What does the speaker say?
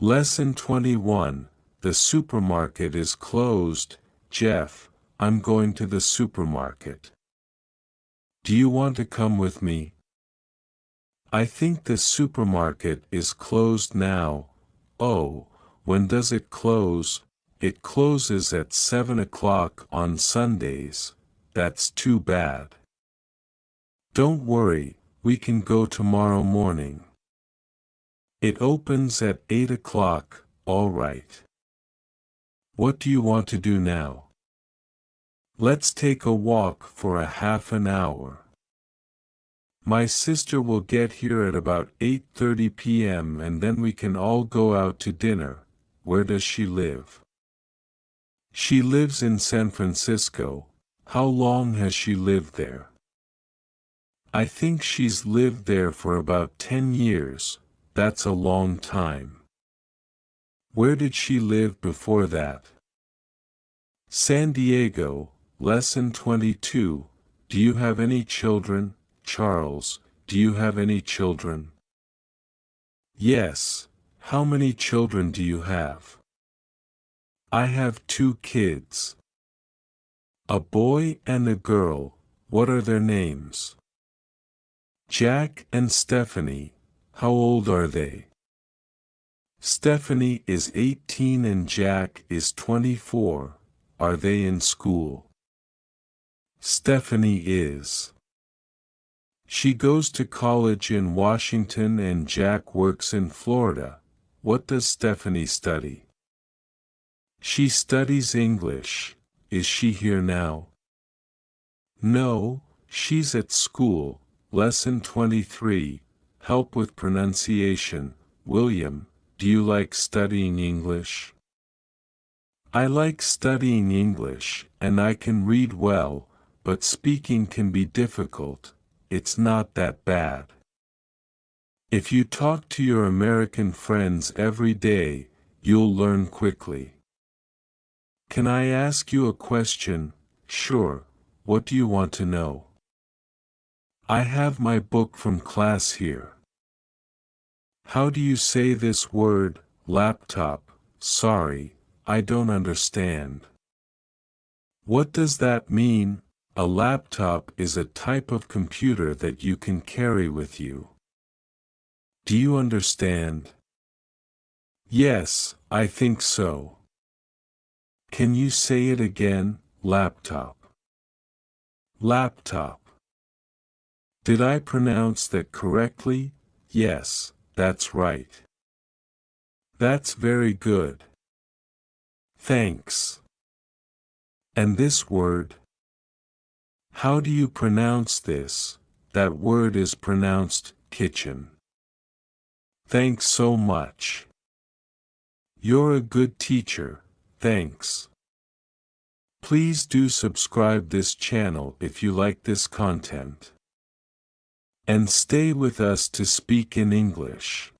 Lesson 21. The supermarket is closed. Jeff, I'm going to the supermarket. Do you want to come with me? I think the supermarket is closed now. Oh, when does it close? It closes at 7 o'clock on Sundays. That's too bad. Don't worry, we can go tomorrow morning. It opens at 8 o'clock, all right. What do you want to do now? Let's take a walk for a half an hour. My sister will get here at about 8:30 p.m. and then we can all go out to dinner. Where does she live? She lives in San Francisco. How long has she lived there? I think she's lived there for about 10 years. That's a long time. Where did she live before that? San Diego. Lesson 22. Do you have any children? Charles, do you have any children? Yes. How many children do you have? I have 2 kids. A boy and a girl. What are their names? Jack and Stephanie. How old are they? Stephanie is 18 and Jack is 24. Are they in school? Stephanie is. She goes to college in Washington and Jack works in Florida. What does Stephanie study? She studies English. Is she here now? No, she's at school. Lesson 23. Help with pronunciation. William, do you like studying English? I like studying English, and I can read well, but speaking can be difficult. It's not that bad. If you talk to your American friends every day, you'll learn quickly. Can I ask you a question? Sure. What do you want to know? I have my book from class here. How do you say this word, laptop? Sorry, I don't understand. What does that mean? A laptop is a type of computer that you can carry with you. Do you understand? Yes, I think so. Can you say it again? Laptop. Laptop. Did I pronounce that correctly? Yes, that's right. That's very good. Thanks. And this word? How do you pronounce this? That word is pronounced kitchen. Thanks so much. You're a good teacher. Thanks. Please do subscribe this channel if you like this content. And stay with us to speak in English.